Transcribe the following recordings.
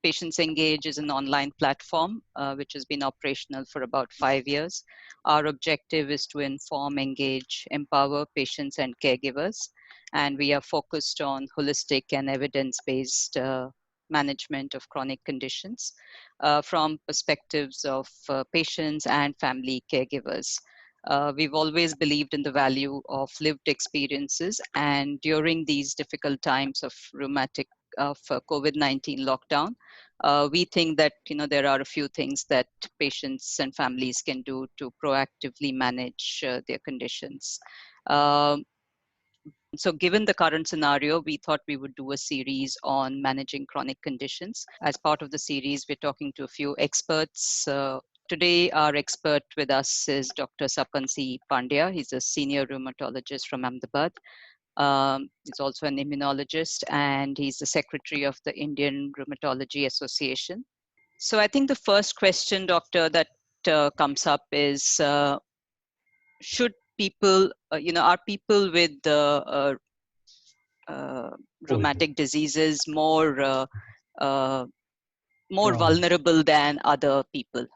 Patients Engage is an online platform which has been operational for about 5 years. Our objective is to inform, engage, empower patients and caregivers, and we are focused on holistic and evidence-based management of chronic conditions from perspectives of patients and family caregivers. We've always believed in the value of lived experiences, and during these difficult times of COVID-19 lockdown, we think that there are a few things that patients and families can do to proactively manage their conditions. So given the current scenario, we thought we would do a series on managing chronic conditions. As part of the series, we're talking to a few experts. Today, our expert with us is Dr. Sapan C Pandya. He's a senior rheumatologist from Ahmedabad. He's also an immunologist, and he's the secretary of the Indian Rheumatology Association. So I think the first question, doctor, that comes up is, should people, are people with rheumatic diseases more vulnerable than other people?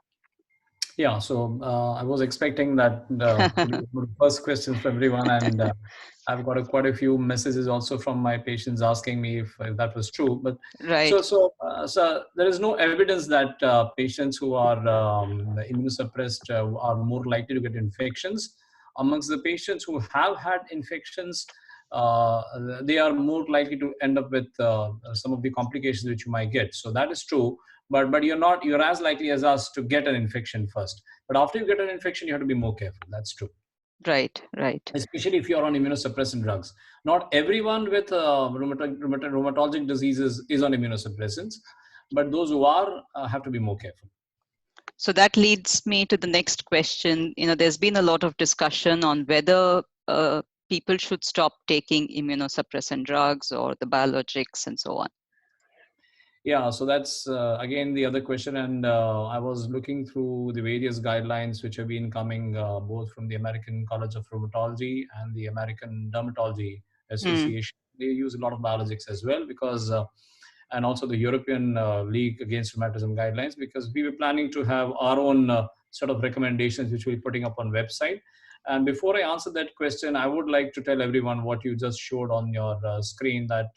Yeah, so I was expecting that to be the first questions from everyone, and I've got quite a few messages also from my patients asking me if that was true. But right. So there is no evidence that patients who are immunosuppressed are more likely to get infections. Amongst the patients who have had infections, they are more likely to end up with some of the complications which you might get. So that is true. But you're as likely as us to get an infection first. But after you get an infection, you have to be more careful. That's true. Right. Especially if you're on immunosuppressant drugs. Not everyone with rheumatologic diseases is on immunosuppressants, but those who are have to be more careful. So that leads me to the next question. There's been a lot of discussion on whether people should stop taking immunosuppressant drugs or the biologics and so on. Yeah, so that's again the other question, and I was looking through the various guidelines which have been coming both from the American College of Rheumatology and the American Dermatology Association. They use a lot of biologics as well, because and also the European League Against Rheumatism guidelines, because we were planning to have our own sort of recommendations which we're putting up on website. And before I answer that question, I would like to tell everyone what you just showed on your screen, that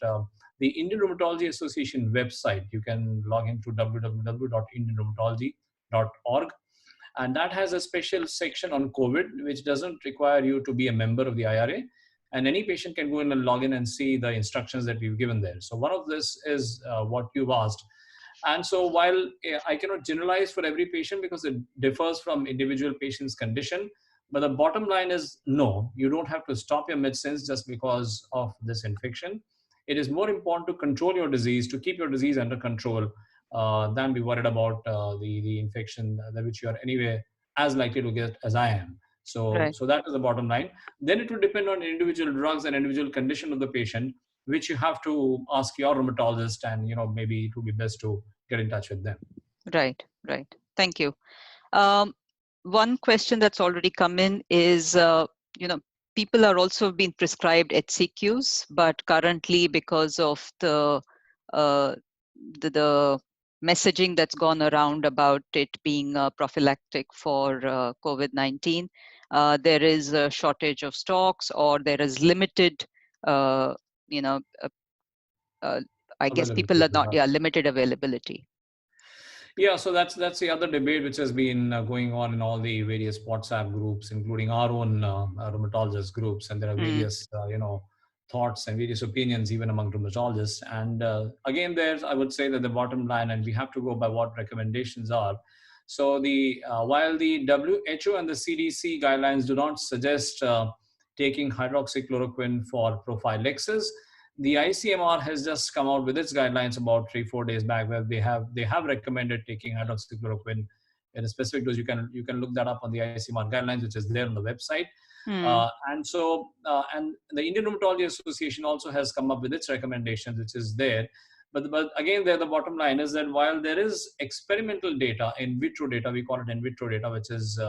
the Indian Rheumatology Association website, you can log into www.indianrheumatology.org. And that has a special section on COVID, which doesn't require you to be a member of the IRA. And any patient can go in and log in and see the instructions that we've given there. So one of this is what you've asked. And so while I cannot generalize for every patient because it differs from individual patient's condition, but the bottom line is no, you don't have to stop your medicines just because of this infection. It is more important to control your disease, to keep your disease under control, than be worried about the infection which you are anyway as likely to get as I am. So that is the bottom line. Then it will depend on individual drugs and individual condition of the patient, which you have to ask your rheumatologist, and maybe it would be best to get in touch with them. Right. Thank you. One question that's already come in is, people are also being prescribed HCQs, but currently because of the messaging that's gone around about it being prophylactic for COVID-19, there is a shortage of stocks, or there is limited, I guess people are not, limited availability. Yeah, so that's the other debate which has been going on in all the various WhatsApp groups, including our own rheumatologist groups, and there are various thoughts and various opinions even among rheumatologists. And again, I would say that the bottom line, and we have to go by what recommendations are. So while the WHO and the CDC guidelines do not suggest taking hydroxychloroquine for prophylaxis, the ICMR has just come out with its guidelines about 3-4 days back, where they have recommended taking hydroxychloroquine in a specific dose. You can look that up on the ICMR guidelines, which is there on the website. And the Indian Rheumatology Association also has come up with its recommendations, which is there. But again, the bottom line is that while there is experimental data, in vitro data, we call it in vitro data, which is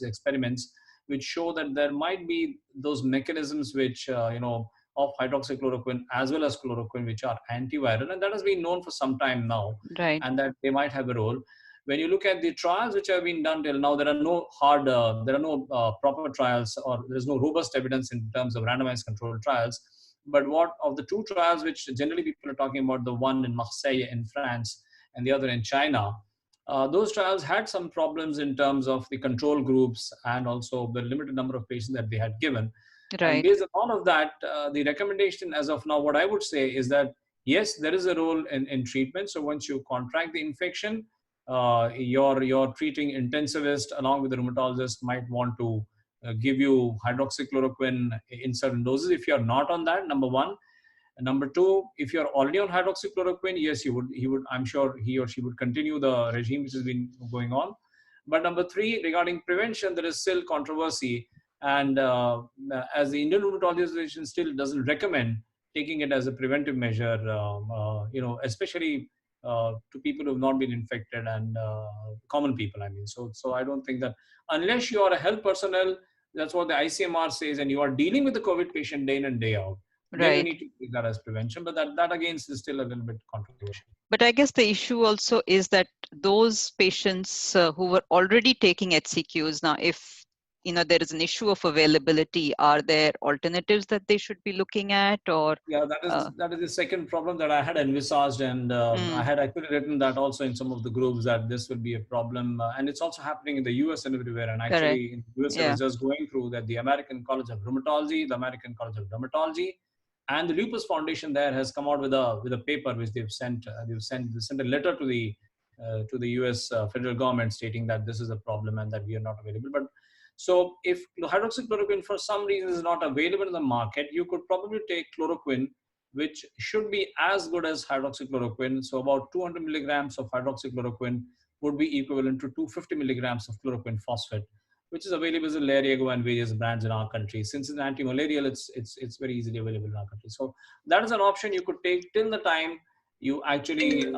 experiments which show that there might be those mechanisms which of hydroxychloroquine as well as chloroquine, which are antiviral, and that has been known for some time now, Right. and that they might have a role. When you look at the trials which have been done till now, there are no proper trials, or there is no robust evidence in terms of randomized controlled trials. But what of the two trials which generally people are talking about, the one in Marseille in France and the other in China, those trials had some problems in terms of the control groups and also the limited number of patients that they had given. And Right. based on all of that, the recommendation as of now, what I would say is that yes, there is a role in treatment. So once you contract the infection, your treating intensivist along with the rheumatologist might want to give you hydroxychloroquine in certain doses. If you're not on that, number one. And number two, if you're already on hydroxychloroquine, yes, I'm sure he or she would continue the regime which has been going on. But number three, regarding prevention, there is still controversy. And as the Indian Rheumatology Association still doesn't recommend taking it as a preventive measure, especially to people who have not been infected and common people. I mean, so I don't think that unless you are a health personnel, that's what the ICMR says, and you are dealing with the COVID patient day in and day out, then you Right. need to take that as prevention. But that again is still a little bit controversial. But I guess the issue also is that those patients who were already taking HCQs now, if there is an issue of availability, are there alternatives that they should be looking at, or Yeah, that is uh, that is the second problem that I had envisaged, and I mm, had actually written that also in some of the groups that this would be a problem, and it's also happening in the US and everywhere. And correct? actually, in the US, I Yeah. was just going through that the American College of Rheumatology, the American College of Dermatology, and the Lupus Foundation there has come out with a paper which they've sent. They sent a letter to the US federal government stating that this is a problem and that we are not available. But so if hydroxychloroquine for some reason is not available in the market, you could probably take chloroquine, which should be as good as hydroxychloroquine. So about 200 milligrams of hydroxychloroquine would be equivalent to 250 milligrams of chloroquine phosphate, which is available as a Lariago and various brands in our country. Since it's anti-malarial, it's very easily available in our country. So that is an option you could take till the time you actually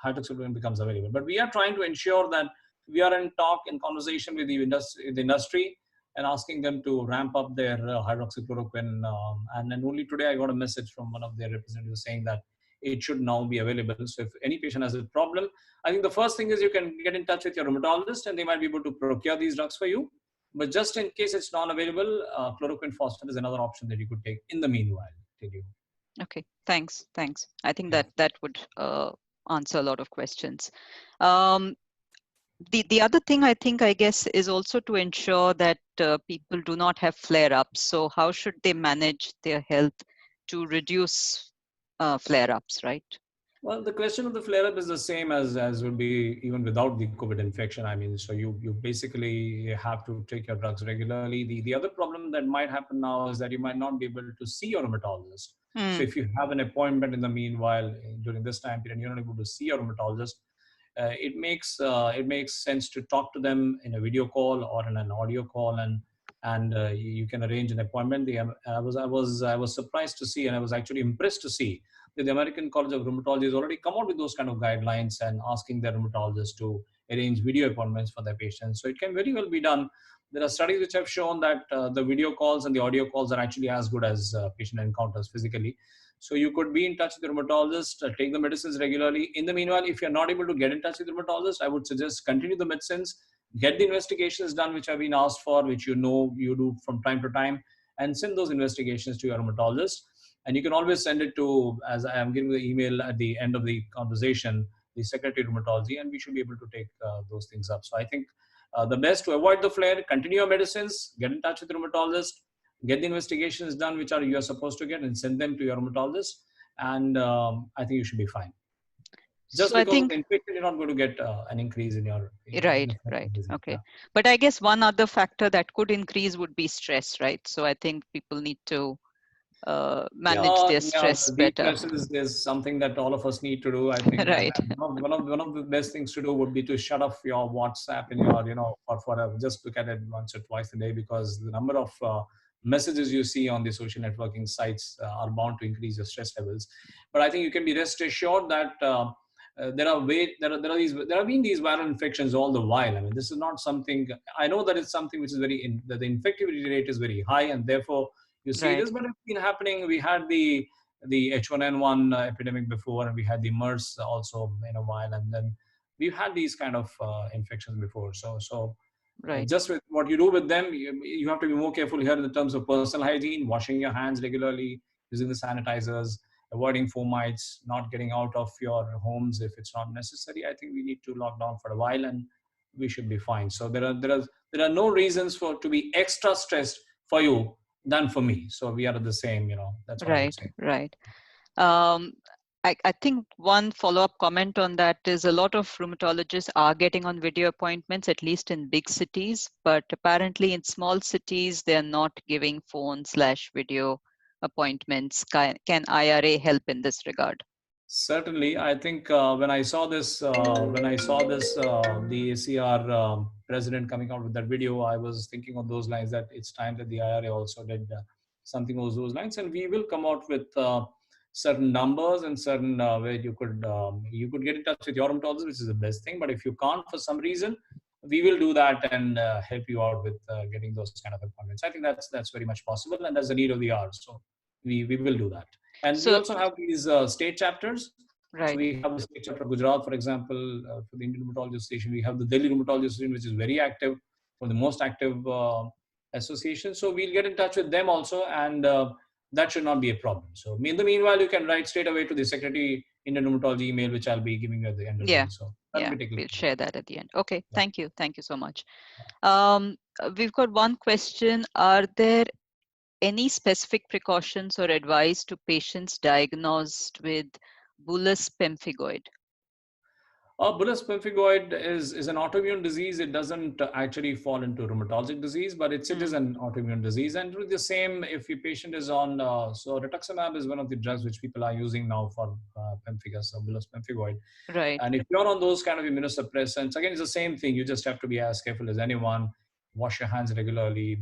hydroxychloroquine becomes available. But we are trying to ensure that we are in talk and conversation with the industry and asking them to ramp up their hydroxychloroquine. And then only today I got a message from one of their representatives saying that it should now be available. So if any patient has a problem, I think the first thing is you can get in touch with your rheumatologist and they might be able to procure these drugs for you. But just in case it's not available, chloroquine phosphate is another option that you could take in the meanwhile. Till you. Okay. Thanks. I think Yeah. that would answer a lot of questions. Um, the other thing I think, I guess, is also to ensure that people do not have flare-ups. So how should they manage their health to reduce flare-ups, right? Well, the question of the flare-up is the same as would be even without the COVID infection. I mean, so you basically have to take your drugs regularly. The other problem that might happen now is that you might not be able to see your rheumatologist. So Mm, if you have an appointment in the meanwhile during this time period, you're not able to see your rheumatologist. It makes sense to talk to them in a video call or in an audio call, and you can arrange an appointment. I was surprised to see, and I was actually impressed to see that the American College of Rheumatology has already come out with those kind of guidelines and asking their rheumatologists to arrange video appointments for their patients. So it can very well be done. There are studies which have shown that the video calls and the audio calls are actually as good as patient encounters physically. So you could be in touch with the rheumatologist, take the medicines regularly. In the meanwhile, if you're not able to get in touch with the rheumatologist, I would suggest continue the medicines, get the investigations done which have been asked for, which you know you do from time to time, and send those investigations to your rheumatologist. And you can always send it to, as I am giving the email at the end of the conversation, the Secretary of Rheumatology, and we should be able to take those things up. So I think the best to avoid the flare, continue your medicines, get in touch with the rheumatologist, get the investigations done which are you are supposed to get, and send them to your rheumatologist. And I think you should be fine. Just so I because of think, the infection, you're not going to get an increase in your right, in right. disease. Okay. Yeah. But I guess one other factor that could increase would be stress, right? So I think people need to manage their Yeah, stress better. de-stress is something that all of us need to do. I think Right. one of the best things to do would be to shut off your WhatsApp and your, just look at it once or twice a day, because the number of messages you see on the social networking sites are bound to increase your stress levels. But I think you can be rest assured that there have been these viral infections all the while. I mean, this is not something. I know that it's something which is that the infectivity rate is very high, and therefore you see Right. this. But it's been happening. We had the H1N1 epidemic before, and we had the MERS also in a while, and then we've had these kind of infections before. Right. Just with what you do with them, you have to be more careful here in the terms of personal hygiene, washing your hands regularly, using the sanitizers, avoiding fomites, not getting out of your homes if it's not necessary. I think we need to lock down for a while, and we should be fine. So there are no reasons for to be extra stressed for you than for me. So we are the same. That's what I would Right. say. Right. Um, I think one follow-up comment on that is a lot of rheumatologists are getting on video appointments, at least in big cities, but apparently in small cities, they're not giving phone/video appointments. Can IRA help in this regard? Certainly, I think the ACR president coming out with that video, I was thinking on those lines that it's time that the IRA also did something along those lines, and we will come out with certain numbers and certain where you could get in touch with your rheumatologist, which is the best thing. But if you can't for some reason, we will do that and help you out with getting those kind of appointments. I think that's very much possible, and that's the need of the hour. So we will do that. And we So, also have these state chapters. So right. we have the state chapter of Gujarat, for example, for the Indian Rheumatology Association. We have the Delhi Rheumatology Association, which is very active, one of the most active associations. So we'll get in touch with them also, and that should not be a problem. So in the meanwhile, you can write straight away to the Secretary Indian Rheumatology email, which I'll be giving you at the end of the Yeah. day. So that will Yeah. be taken We'll care of. share that at the end. Okay. Yeah. Thank you. Thank you so much. We've got one question. Are there any specific precautions or advice to patients diagnosed with bullous pemphigoid? Bullous pemphigoid is an autoimmune disease. It doesn't actually fall into rheumatologic disease, but it is Mm, an autoimmune disease. And with the same, if your patient is on, so rituximab is one of the drugs which people are using now for pemphigus or bullous pemphigoid. right. And if you're on those kind of immunosuppressants, again, it's the same thing. You just have to be as careful as anyone. Wash your hands regularly.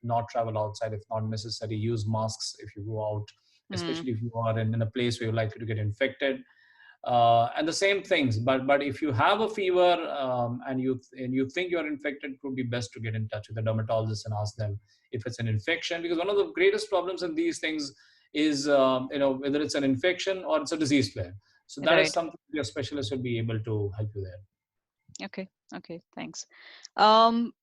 Not travel outside if not necessary. Use masks if you go out, Mm, especially if you are in a place where you're likely to get infected, and the same things. But if you have a fever, and you think you're infected, it would be best to get in touch with a dermatologist and ask them if it's an infection, because one of the greatest problems in these things is whether it's an infection or it's a disease flare. So that is right. something your specialist will be able to help you there. Okay. Okay. Thanks. Um,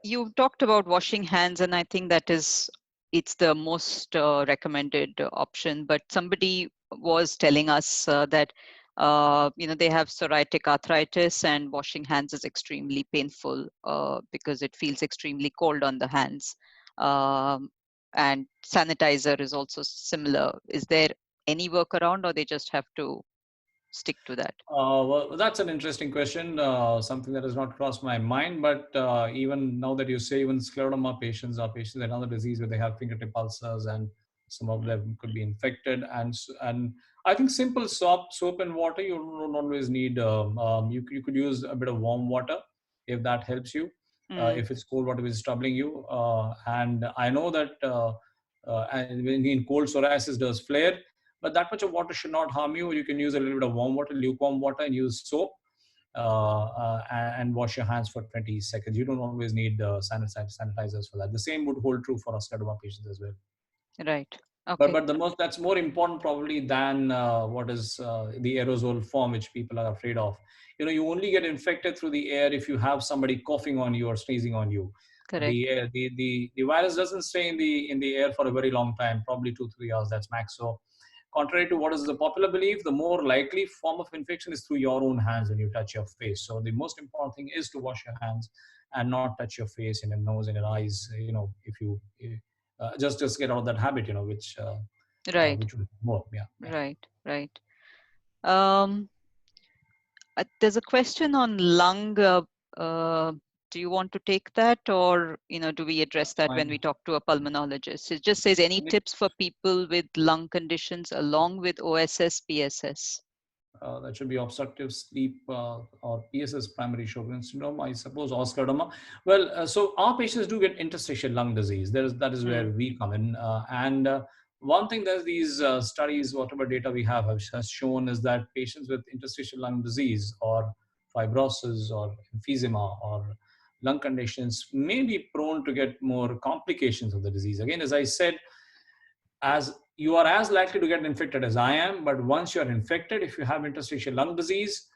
you talked about washing hands, and I think it's the most recommended option. But somebody was telling us that they have psoriatic arthritis, and washing hands is extremely painful because it feels extremely cold on the hands. Um, and sanitizer is also similar. Is there any workaround, or they just have to stick to that? Well, that's an interesting question, something that has not crossed my mind. But even now that you say, even scleroderma patients are patients with another disease where they have fingertip ulcers, and some of Mm, them could be infected. And I think simple soap and water. You don't always need. You could use a bit of warm water if that helps you. mm, If it's cold water which is troubling you, and I know that and in cold psoriasis does flare, but that much of water should not harm you. You can use a little bit of warm water, lukewarm water, and use soap, and wash your hands for 20 seconds. You don't always need sanitizers for that. The same would hold true for us scleroderma patients as well. right. But Okay. but the most that's more important probably than what is the aerosol form which people are afraid of. You only get infected through the air if you have somebody coughing on you or sneezing on you. Correct. The virus doesn't stay in the air for a very long time, probably 2-3 hours. That's max. So contrary to what is the popular belief, the more likely form of infection is through your own hands when you touch your face. So the most important thing is to wash your hands and not touch your face and your nose and your eyes. If you just get out of that habit, Right. which would more, yeah, yeah. Right. Right. Um, there's a question on lung. Uh, do you want to take that, or do we address That's that when fine. we talk to a pulmonologist? It just says any tips for people with lung conditions along with OSS, PSS. That should be obstructive sleep or PSS, primary Sjogren's syndrome, I suppose, or scleroderma. Well, so our patients do get interstitial lung disease. That is where Mm, we come in, and one thing that these studies, whatever data we have, has shown is that patients with interstitial lung disease or fibrosis or emphysema or lung conditions may be prone to get more complications of the disease. Again, as I said, as you are as likely to get infected as I am, but once you are infected, if you have interstitial lung disease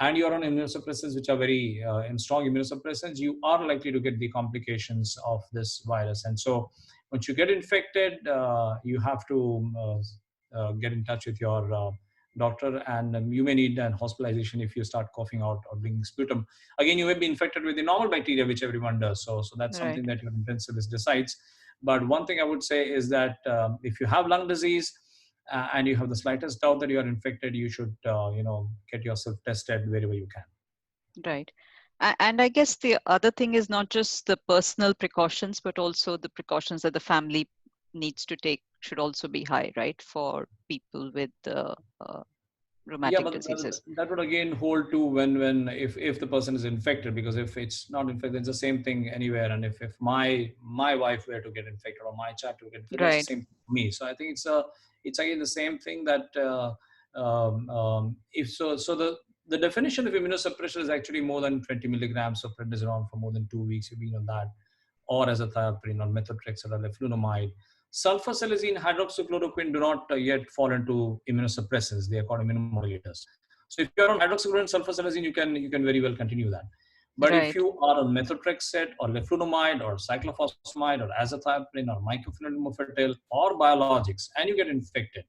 and you are on immunosuppressants, which are very strong immunosuppressants, you are likely to get the complications of this virus. And so once you get infected, you have to get in touch with your doctor, and you may need an hospitalization if you start coughing out or bringing sputum. Again, you may be infected with the normal bacteria, which everyone does. So that's Right. something that your intensivist decides. But one thing I would say is that if you have lung disease and you have the slightest doubt that you are infected, you should, get yourself tested wherever you can. Right. And I guess the other thing is not just the personal precautions, but also the precautions that the family needs to take should also be high, right, for people with Yeah, rheumatic but diseases. that would again hold too when if the person is infected, because if it's not infected, it's the same thing anywhere. And if my wife were to get infected or my child to get infected, that's the Right. same for me. So I think it's again the same thing that if so the definition of immunosuppression is actually more than 20 milligrams of prednisolone for more than 2 weeks. You've been on that, or as a thiopurine or methotrexate or leflunomide. Sulfasalazine, hydroxychloroquine do not yet fall into immunosuppressants. They are called immunomodulators. So if you are on hydroxychloroquine, sulfasalazine, you can very well continue that. But if Right. you are on methotrexate or leflunomide or cyclophosphamide or azathioprine or mycophenolate mofetil or biologics, and you get infected,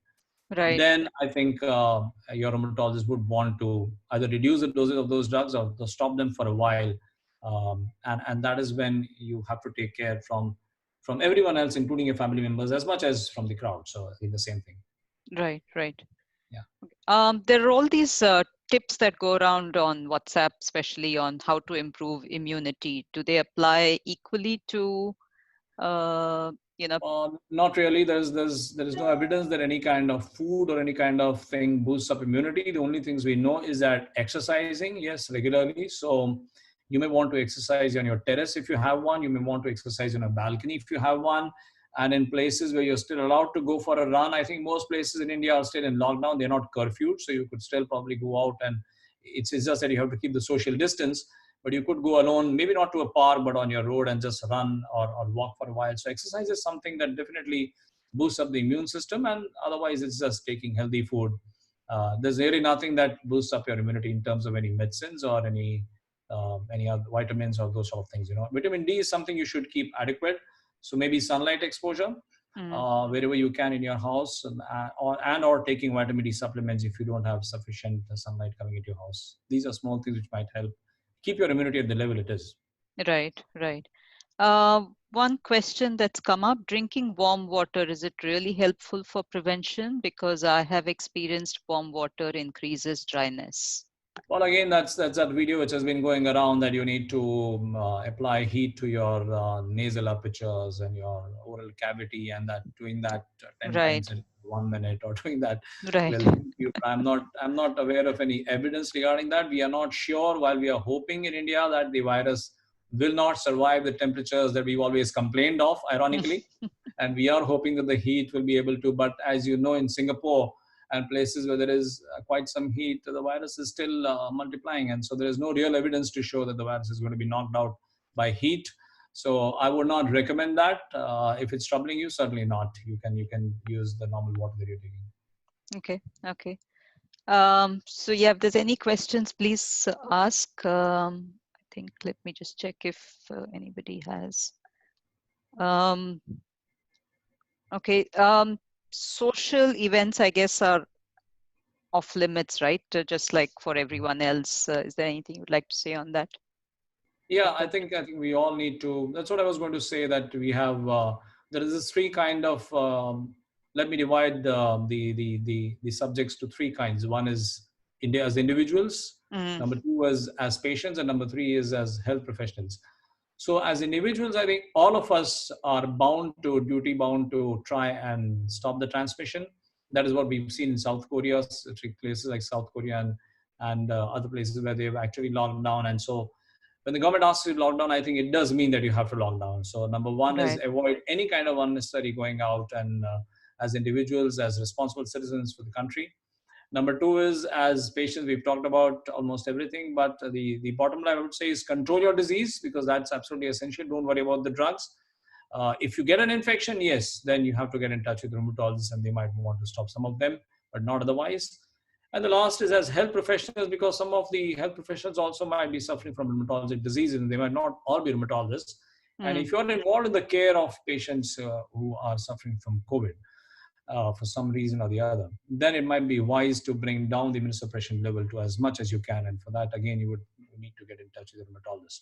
Right. then I think your rheumatologist would want to either reduce the dosage of those drugs or to stop them for a while. And that is when you have to take care from everyone else, including your family members, as much as from the crowd. So I think the same thing. Right. Right. Yeah. There are all these tips that go around on WhatsApp, especially on how to improve immunity. Do they apply equally to, uh, you know, Not really. There is no evidence that any kind of food or any kind of thing boosts up immunity. The only things we know is that exercising, yes, regularly. So you may want to exercise on your terrace if you have one. You may want to exercise on a balcony if you have one. And in places where you're still allowed to go for a run, I think most places in India are still in lockdown. They're not curfewed, so you could still probably go out, and it's just that you have to keep the social distance, but you could go alone, maybe not to a park, but on your road and just run or walk for a while. So exercise is something that definitely boosts up the immune system, and otherwise it's just taking healthy food. There's really nothing that boosts up your immunity in terms of any medicines or any other vitamins or those sort of things. Vitamin D is something you should keep adequate. So maybe sunlight exposure mm, wherever you can in your house, or taking vitamin D supplements if you don't have sufficient sunlight coming into your house. These are small things which might help keep your immunity at the level it is. right, right. One question that's come up, drinking warm water, is it really helpful for prevention? Because I have experienced warm water increases dryness. Well, again, that's that video which has been going around that you need to apply heat to your nasal apertures and your oral cavity, and that doing that 10 times Right, in 1 minute, or doing that right. will keep you. I'm not aware of any evidence regarding that. We are not sure. While we are hoping in India that the virus will not survive the temperatures that we've always complained of, ironically, and we are hoping that the heat will be able to. But as you know, in Singapore and places where there is quite some heat, the virus is still multiplying. And so there is no real evidence to show that the virus is going to be knocked out by heat. So I would not recommend that. If it's troubling you, certainly not. You can use the normal water that you're taking. Okay, okay. So yeah, if there's any questions, please ask. I think, let me just check if anybody has. Um, okay. Social events, I guess, are off limits, right? Just like for everyone else. Is there anything you'd like to say on that, Yeah, I doctor? think I think we all need to. That's what I was going to say. That we have there is this three kind of. Let me divide the subjects to three kinds. One is India as individuals. Mm, Number two is as patients, and number three is as health professionals. So as individuals, I think all of us are duty bound to try and stop the transmission. That is what we've seen in South Korea, places like South Korea and other places where they've actually locked down. And so when the government asks you to lock down, I think it does mean that you have to lock down. So number one is right. avoid any kind of unnecessary going out and as individuals, as responsible citizens for the country. Number two is, as patients, we've talked about almost everything, but the bottom line I would say is control your disease, because that's absolutely essential. Don't worry about the drugs. If you get an infection, yes, then you have to get in touch with rheumatologists and they might want to stop some of them, but not otherwise. And the last is as health professionals, because some of the health professionals also might be suffering from rheumatologic diseases and they might not all be rheumatologists. And Mm. if you're involved in the care of patients who are suffering from COVID, for some reason or the other, then it might be wise to bring down the immunosuppression level to as much as you can. And for that, again, you would need to get in touch with a rheumatologist.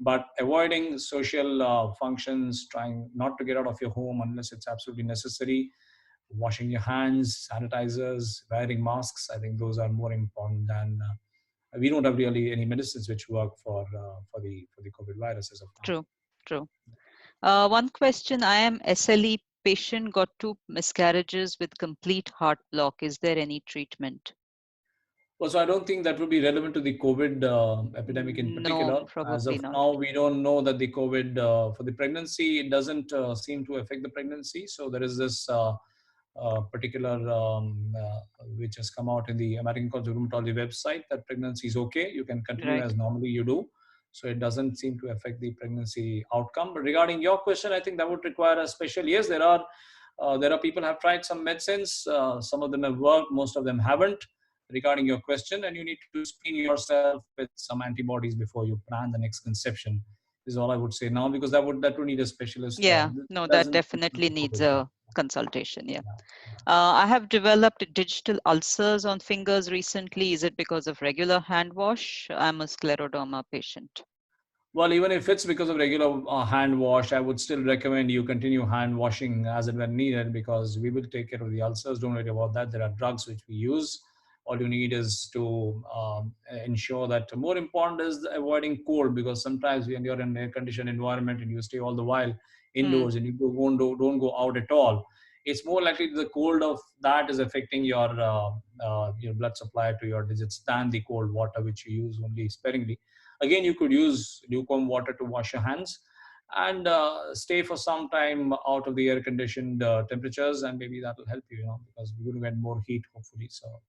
But avoiding social functions, trying not to get out of your home unless it's absolutely necessary, washing your hands, sanitizers, wearing masks, I think those are more important than. We don't have really any medicines which work for the COVID virus as of now. True, true. One question, I am SLE patient, got 2 miscarriages with complete heart block. Is there any treatment? Well, so I don't think that would be relevant to the COVID epidemic in No, particular. As probably of not. now, we don't know that the COVID for the pregnancy, it doesn't seem to affect the pregnancy. So there is this particular which has come out in the American College of Rheumatology website, that pregnancy is okay. You can continue Right. as normally you do. So it doesn't seem to affect the pregnancy outcome. But regarding your question, I think that would require a special. Yes, there are people have tried some medicines. Some of them have worked. Most of them haven't. Regarding your question, and you need to screen yourself with some antibodies before you plan the next conception. Is all I would say now, because that would need a specialist. Yeah, This no, that doesn't fit definitely the needs COVID thing. a consultation. Yeah. Yeah, yeah. I have developed digital ulcers on fingers recently. Is it because of regular hand wash? I'm a scleroderma patient. Well, even if it's because of regular hand wash, I would still recommend you continue hand washing as and when needed, because we will take care of the ulcers. Don't worry about that. There are drugs which we use. All you need is to ensure that more important is avoiding cold, because sometimes when you're in an air conditioned environment and you stay all the while Hmm. indoors and you don't go out at all, it's more likely the cold of that is affecting your blood supply to your digits than the cold water which you use only sparingly. Again, you could use lukewarm water to wash your hands and stay for some time out of the air conditioned temperatures, and maybe that will help you, because we're going to get more heat hopefully. So,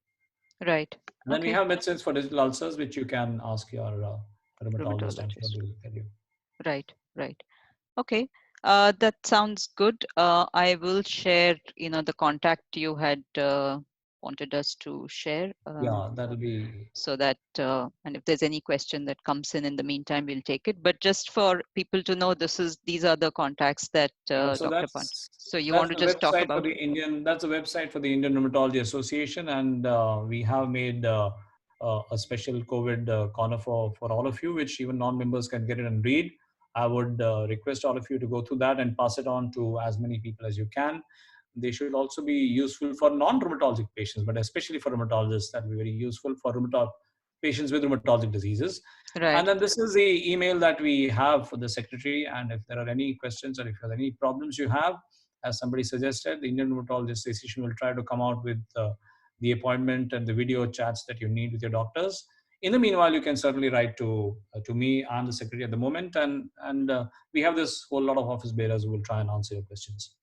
Right. and then we Okay. have medicines for digital ulcers, which you can ask your rheumatologist. I'm sure Rheumatologist. they'll tell you. Right. Right. Okay. That sounds good. I will share, the contact you had wanted us to share, Yeah, that'll be. so that, and if there's any question that comes in the meantime, we'll take it. But just for people to know, these are the contacts that Yeah, so Dr. Pandya. So you want that's to the just talk website for about the it? Indian. That's the website for the Indian Rheumatology Association, and we have made a special COVID corner for all of you, which even non-members can get it and read. I would request all of you to go through that and pass it on to as many people as you can. They should also be useful for non-rheumatologic patients, but especially for rheumatologists. That will be very useful for patients with rheumatologic diseases. And Right. then this is the email that we have for the secretary. And if there are any questions or if there are any problems you have, as somebody suggested, the Indian Rheumatology Association will try to come out with the appointment and the video chats that you need with your doctors. In the meanwhile, you can certainly write to me. I'm the secretary at the moment, and we have this whole lot of office bearers who will try and answer your questions.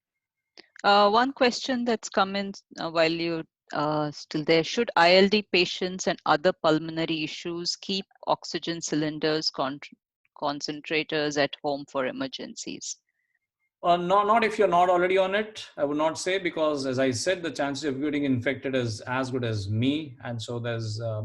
One question that's come in while you still there: should ILD patients and other pulmonary issues keep oxygen cylinders, concentrators at home for emergencies? Not if you're not already on it. I would not say, because, as I said, the chances of getting infected is as good as me. And so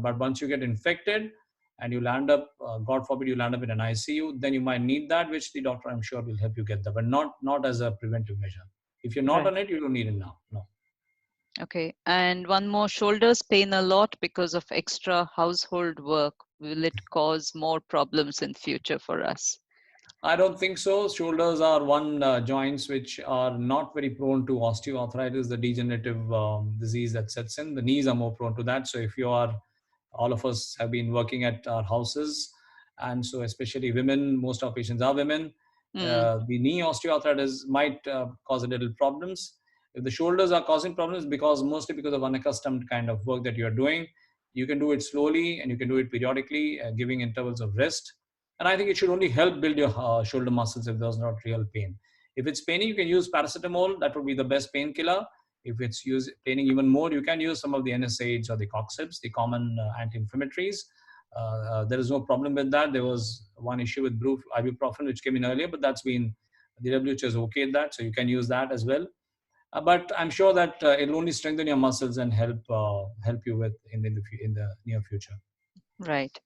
but once you get infected and you land up, God forbid, you land up in an ICU, then you might need that, which the doctor, I'm sure, will help you get that, but not as a preventive measure. If you're not Right. on it, you don't need it now. No. Okay. And one more: shoulders pain a lot because of extra household work. Will it cause more problems in future for us? I don't think so. Shoulders are one joints which are not very prone to osteoarthritis, the degenerative disease that sets in. The knees are more prone to that. So if you are, all of us have been working at our houses, and so especially women, most of our patients are women. Mm. The knee osteoarthritis might cause a little problems. If the shoulders are causing problems, mostly because of unaccustomed kind of work that you are doing, you can do it slowly and you can do it periodically, giving intervals of rest. And I think it should only help build your shoulder muscles if there's not real pain. If it's paining, you can use paracetamol. That would be the best painkiller. If it's paining even more, you can use some of the NSAIDs or the coxibs, the common anti-inflammatories. There is no problem with that. There was one issue with ibuprofen which came in earlier, but that's been, the WHO has okayed that, so you can use that as well. But I'm sure that it'll only strengthen your muscles and help you with in the near future. Right.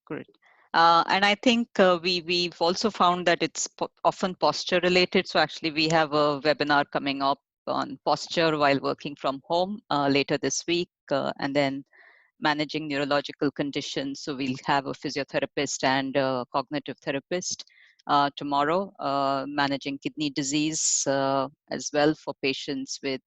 Good. And I think we've also found that it's often posture related. So actually, we have a webinar coming up on posture while working from home later this week, and then managing neurological conditions. So we'll have a physiotherapist and a cognitive therapist tomorrow, managing kidney disease as well for patients with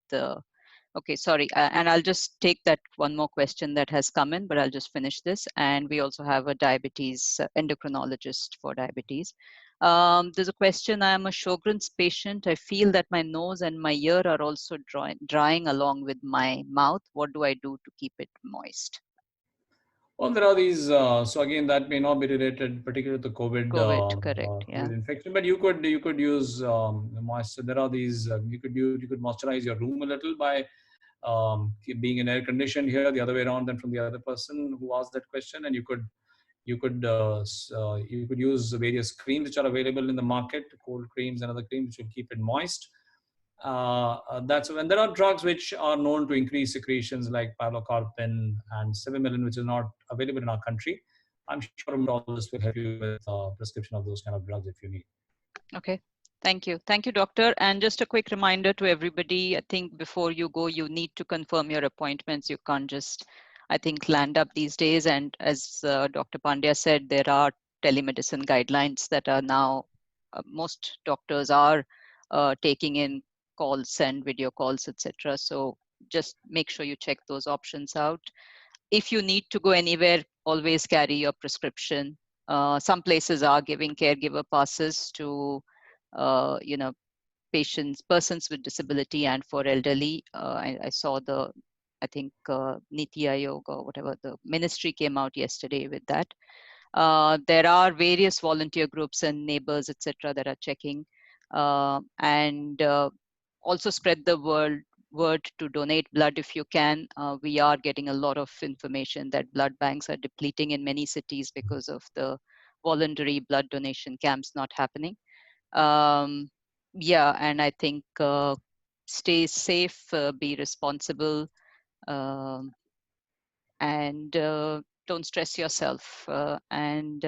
okay, sorry. And I'll just take that one more question that has come in, but I'll just finish this. And we also have a diabetes endocrinologist for diabetes. There's a question. I am a Sjogren's patient. I feel that my nose and my ear are also drying along with my mouth. What do I do to keep it moist? Well, there are these. So again, that may not be related particularly to COVID, correct. COVID Yeah. infection, but you could use moisture. There are these. You could moisturize your room a little by being in air conditioned here, the other way around than from the other person who asked that question, and you could use various creams which are available in the market, cold creams and other creams which will keep it moist. That's when there are drugs which are known to increase secretions like pilocarpine and sevimilin, which is not available in our country. I'm sure a rheumatologist will help you with prescription of those kind of drugs if you need. Okay. Thank you. Thank you, doctor. And just a quick reminder to everybody, I think before you go, you need to confirm your appointments. You can't just, I think, land up these days. And as Dr. Pandya said, there are telemedicine guidelines that are now, most doctors are taking in calls and video calls, etc. So just make sure you check those options out. If you need to go anywhere, always carry your prescription. Some places are giving caregiver passes to, you know, persons with disability and for elderly. I saw I think Niti Aayog or whatever, the ministry came out yesterday with that. There are various volunteer groups and neighbors, etc., that are checking, and also spread the word to donate blood if you can. We are getting a lot of information that blood banks are depleting in many cities because of the voluntary blood donation camps not happening. Um, yeah, and I think stay safe, be responsible, um, and don't stress yourself. And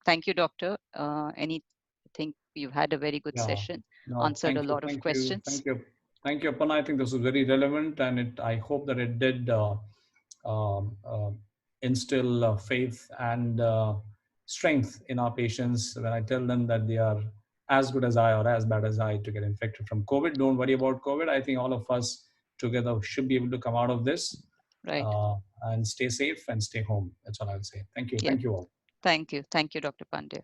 thank you, doctor. I think you've had a very good Yeah. session, No, answered a thank you. lot of Thank you. questions. Thank you. Thank you, Aparna. I think this was very relevant, and I hope that it did um, uh, instill faith and strength in our patients when I tell them that they are as good as I or as bad as I to get infected from COVID. Don't worry about COVID. I think all of us together should be able to come out of this Right. uh, and stay safe and stay home. That's all I would say. Thank you. Yeah. Thank you all. Thank you. Thank you, Dr. Pandey.